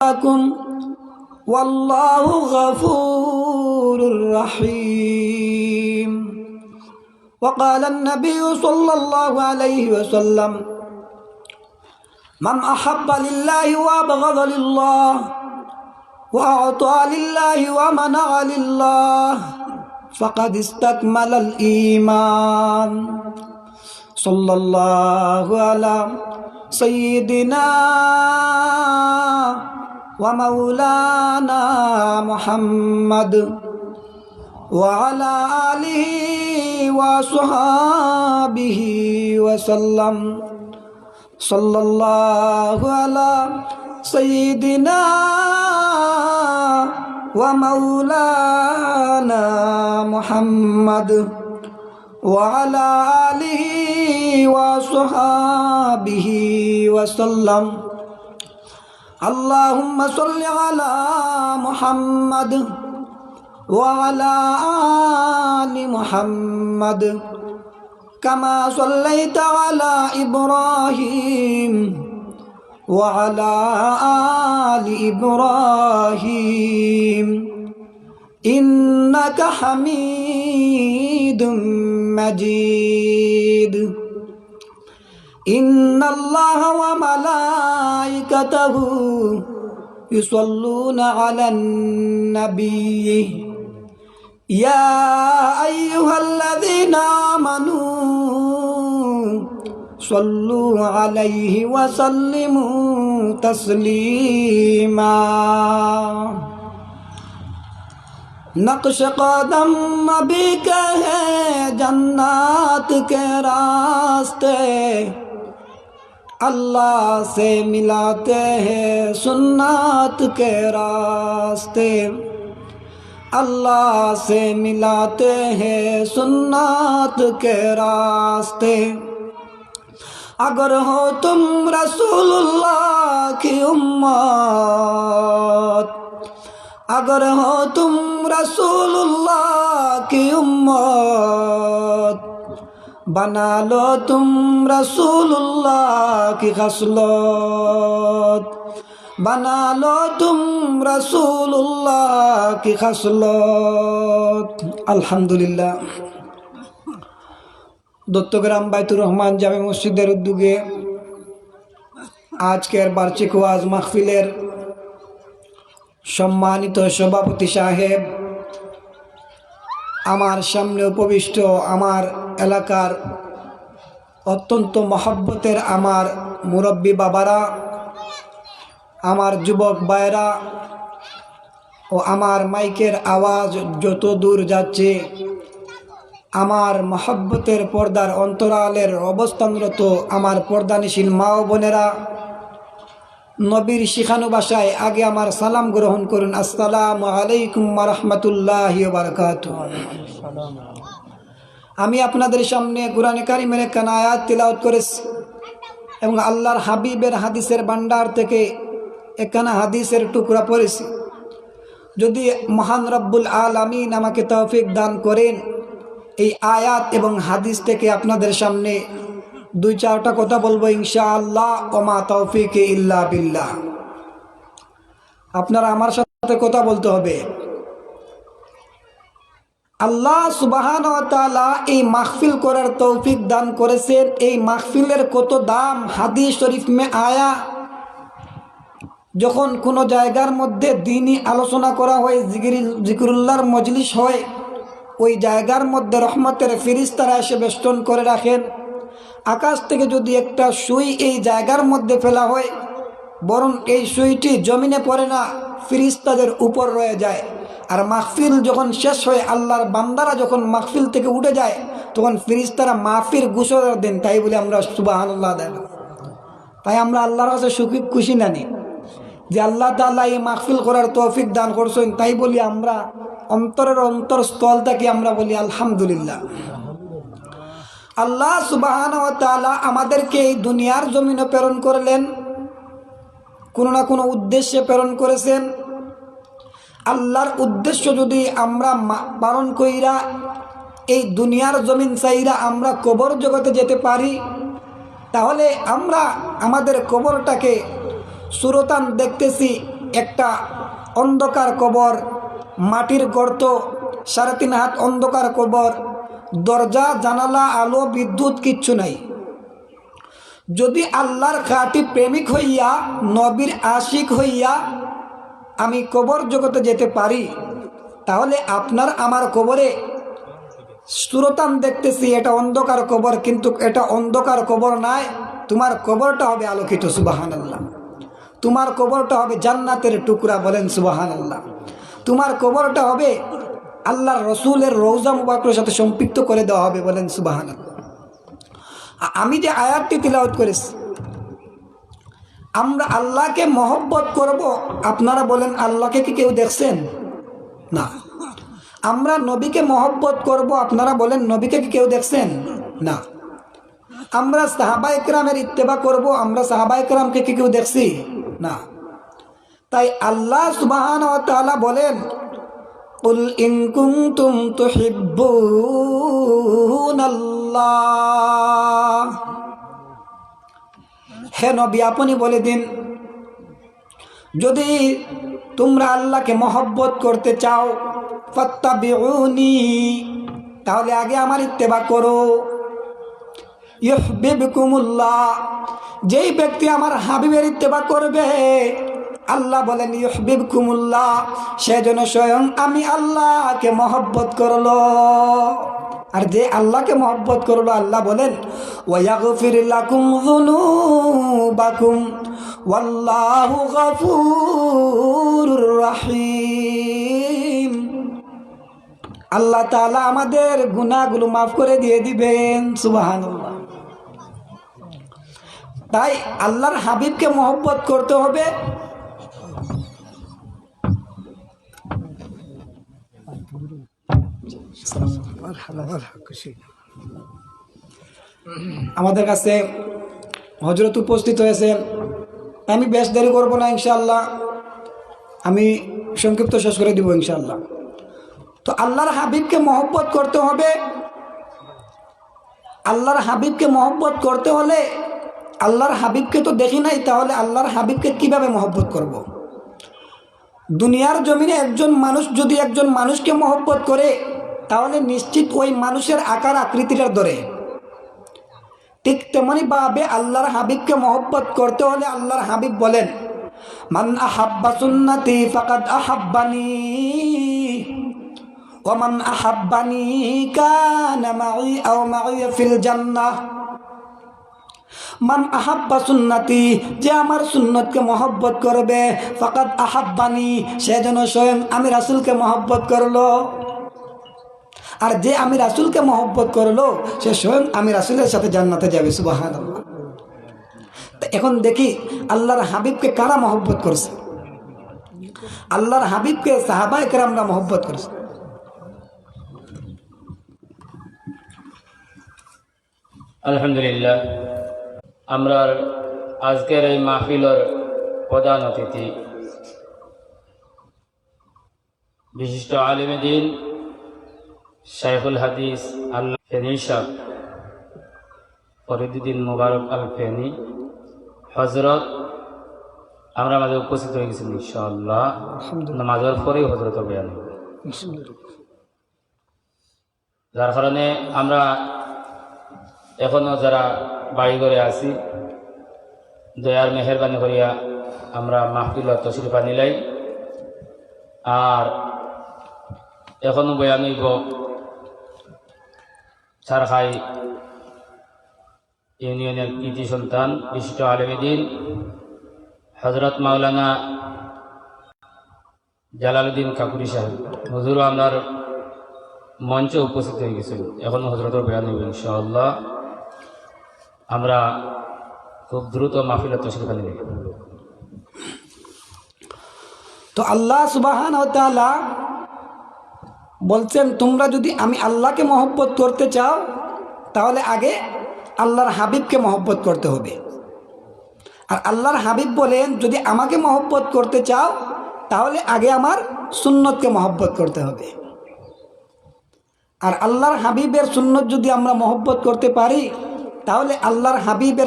لكم والله غفور رحيم. وقال النبي صلى الله عليه وسلم: من أحب لله وأبغض لله وأعطى لله ومنع لله فقد استكمل الإيمان. صلى الله على سيدنا ومولانا محمد وعلى آله وصحابه وسلم. صلى الله على سيدنا ومولانا محمد وعلى آله وصحابه وسلم. اللهم صل على محمد وعلى آل محمد كما صليت على إبراهيم وعلى آل إبراهيم إنك حميد مجيد. إن الله وملائكته يصلون على النبي يا أيها الذين آمنوا صلوا عليه وسلموا تسليما. नक्श कदम नबी के हैं जन्नत के रास्ते, अल्लाह से मिलाते हैं सुन्नत के रास्ते, अल्लाह से मिलाते हैं सुन्नत के रास्ते. अगर हो तुम रसूलुल्लाह की उम्मत, अगर हो तुम रसूलुल्लाह की उम्मत, बना लो तुम रसूलुल्लाह की खसलत, बना लो तुम रसूलुल्लाह की खसलत. আলহামদুলিল্লাহ. দত্তগ্রাম বাইতুর রহমান জামে মসজিদের উদ্যোগে আজকের বার্ষিক ওয়াজ মাহফিলের সম্মানিত সভাপতি সাহেব, আমার সামনে উপবিষ্ট আমার এলাকার অত্যন্ত মহব্বতের আমার মুরব্বী বাবারা, আমার যুবক ভাইরা ও আমার মাইকের আওয়াজ যত দূর যাচ্ছে, আমার মহব্বতের পর্দার অন্তরালের অবস্থানরত আমার পর্দানিশীল মা ও বোনেরা, নবীর শিখানো ভাষায় আগে আমার সালাম গ্রহণ করুন। আসসালামু আলাইকুম ওয়া রাহমাতুল্লাহি ওয়া বারাকাতুহু। আমি আপনাদের সামনে কুরআনে কারীমের একখানা আয়াত তিলাওয়াত করেছি এবং আল্লাহর হাবিবের হাদিসের ভান্ডার থেকে একখানা হাদিসের টুকরা পড়েছি। যদি মহান রব্বুল আলামিন আমাকে তৌফিক দান করেন, এই আয়াত এবং হাদিস থেকে আপনাদের সামনে দুই চারটা কথা বলবো ইনশাআল্লাহ। ওমা তৌফিক ইল্লা বিল্লাহ। আপনারা আমার সাথে কথা বলতে হবে। আল্লাহ সুবহানাহু ওয়া তাআলা এই মাহফিল করার তৌফিক দান করেছেন। এই মাহফিলের কত দাম হাদিস শরীফ মে আয়া। যখন কোনো জায়গার মধ্যে দ্বীনি আলোচনা করা হয়, জিকিরুল্লাহর মজলিস হয়, ওই জায়গার মধ্যে রহমতের ফেরেশতারা এসে বেষ্টন করে রাখেন। আকাশ থেকে যদি একটা সুই এই জায়গার মধ্যে ফেলা হয়, বরং এই সুইটি জমিনে পড়ে না, ফেরেশতাদের উপর রয়ে যায়। আর মাহফিল যখন শেষ হয়, আল্লাহর বান্দারা যখন মাহফিল থেকে উঠে যায়, তখন ফেরেশতারা মাহফিল গোসল দেন। তাই বলে আমরা সুবহানাল্লাহ দেন। তাই আমরা আল্লাহর কাছে সুখী খুশি নানি যে আল্লাহ তাআলা এই মাহফিল করার তৌফিক দান করছেন। তাই বলি আমরা অন্তরের অন্তরস্থল থেকে আমরা বলি আলহামদুলিল্লাহ। আল্লাহ সুবহানাহু ওয়া তাআলা আমাদেরকে এই দুনিয়ার জমিনে প্রেরণ করলেন, কোনো না কোনো উদ্দেশ্যে প্রেরণ করেছেন। আল্লাহর উদ্দেশ্য যদি আমরা পালন কইরা এই দুনিয়ার জমিন চাইরা আমরা কবর জগতে যেতে পারি, তাহলে আমরা আমাদের কবরটাকে সুরতান দেখতেছি, একটা অন্ধকার কবর, মাটির গর্ত, 3.5 হাত অন্ধকার কবর, দরজা জানালা আলো বিদ্যুৎ কিচ্ছু নাই। যদি আল্লাহর খাঁটি প্রেমিক হইয়া, নবীর আশিক হইয়া আমি কবর জগতে যেতে পারি, তাহলে আপনার আমার কবরে সুরতান দেখতেছি এটা অন্ধকার কবর, কিন্তু এটা অন্ধকার কবর নয়, তোমার কবরটা হবে আলোকিত। সুবহানাল্লাহ। তোমার কবরটা হবে জান্নাতের টুকরা, বলেন সুবহানাল্লাহ। তোমার কবরটা হবে আল্লাহর রসুলের রওজা মুবারকের সাথে সম্পৃক্ত করে দেওয়া হবে, বলেন সুবহানাল্লাহ। আমি যে আয়াতটি তিলাওয়াত করেছি, আমরা আল্লাহকে মহব্বত করব, আপনারা বলেন আল্লাহকে কি কেউ দেখছেন? না। আমরা নবীকে মহব্বত করব, আপনারা বলেন নবীকে কি কেউ দেখছেন? না। আমরা সাহাবায়ে কেরামের ইত্তেবা করব, আমরা সাহাবায়ে কেরামকে কি কেউ দেখছি? না। তাই আল্লাহ সুবহানাহু ওয়া তাআলা বলেন, কুল ইন কুনতুম তুহিব্বুনাল্লাহ, হে নবী আপনি বলে দিন, যদি তোমরা আল্লাহকে মহব্বত করতে চাও, ফাত্তাবিউনি, তাহলে আগে আমার ইত্তেবা করো। ইউহিব্বুকুমুল্লাহ, যেই ব্যক্তি আমার হাবিবের ইত্তেবা করবে, আল্লাহ বলেন ইউহিব্বুকুমুল্লাহ, সেজন্য স্বয়ং আমি আল্লাহকে মহব্বত করলো। আর যে আল্লাহকে মহব্বত করলো, আল্লাহ বলেন ওয়ায়াগফির লাকুম যুনুবাকুম ওয়াল্লাহু গফুরুর রহিম, আল্লাহ তাআলা আমাদের গুনাহগুলো মাফ করে দিয়ে দিবেন। সুবহানাল্লাহ। তাই আল্লাহর হাবিবকে মহব্বত করতে হবে। আমাদের কাছে হযরত উপস্থিত হয়েছে, আমি বেশ দেরি করব না ইনশাআল্লাহ, আমি সংক্ষিপ্ত শেষ করে দিব ইনশাআল্লাহ। তো আল্লাহর হাবিবকে মহব্বত করতে হবে। আল্লাহর হাবিবকে মহব্বত করতে হলে, আল্লাহর হাবিবকে তো দেখি নাই, তাহলে আল্লাহর হাবিবকে কিভাবে মহব্বত করব? দুনিয়ার জমিনে একজন মানুষ যদি একজন মানুষকে মহব্বত করে, তাহলে নিশ্চিত ওই মানুষের আকার আকৃতিটার ধরে। ঠিক তেমনি ভাবে আল্লাহর হাবিবকে মহব্বত করতে হলে আল্লাহর হাবিব বলেন, মান আহাব্বা সুন্নতি ফাকাদ আহাব্বানি ওয়া মান আহাব্বানি কানা মাই আও মাই ফিল জান্নাহ। মান আহাব্বা সুন্নতি, যে আমার সুন্নতকে মহব্বত করবে, ফাকাদ আহাব্বানি, সে যেন স্বয়ং আমি রাসূলকে মহব্বত করলো। আর যে আমি রাসূলকে মহব্বত করলো, সে স্বয়ং আমি রাসূলের সাথে জান্নাতে যাবে। সুবহানাল্লাহ। এখন দেখি আল্লাহর হাবিবকে কারা মহব্বত করছে? আল্লাহর হাবিবকে সাহাবায়ে কেরামরা মহব্বত করছে। আলহামদুলিল্লাহ, আমরা আজকের এই মাহফিলের প্রধান অতিথি বিশিষ্ট আলেমে দ্বীন শাইখুল হাদিস আল্লাহ ফেনী সাহেব ফরিদুদ্দিন মুবারক আল ফেনী হযরত, আমরা মাঝে উপস্থিত হয়ে গেছি ইনশাআল্লাহ। নামাজের পরেই হযরত বয়ান হবে, যার কারণে আমরা এখনো যারা বাড়ি ঘরে আছি, দয়ার মেহেরবানি করিয়া আমরা মাহফিল তশরিফ আনিলাই। আর এখনো বয়ান হইব সারখাই ইউনিয়নের কৃতি সন্তান বিশিষ্ট আলেমে দ্বীন হযরত মাওলানা জালালউদ্দিন কাকুরি সাহেব হুজুর আপনার মঞ্চে উপস্থিত হয়ে গেছিল। এখন হযরতের বয়ান হইব ইনশাআল্লাহ। আমরা খুব দ্রুত মাহফিলে তশরিফ আনি। তো আল্লাহ সুবহানাহু ওয়া তাআলা বলছেন, তোমরা যদি আমি আল্লাহকে মহব্বত করতে চাও, তাহলে আগে আল্লাহর হাবিবকে মহব্বত করতে হবে। আর আল্লাহর হাবিব বলেন, যদি আমাকে মহব্বত করতে চাও, তাহলে আগে আমার সুন্নতকে মহব্বত করতে হবে। আর আল্লাহর হাবিবের সুন্নত যদি আমরা মহব্বত করতে পারি, তাহলে আল্লাহর হাবিবের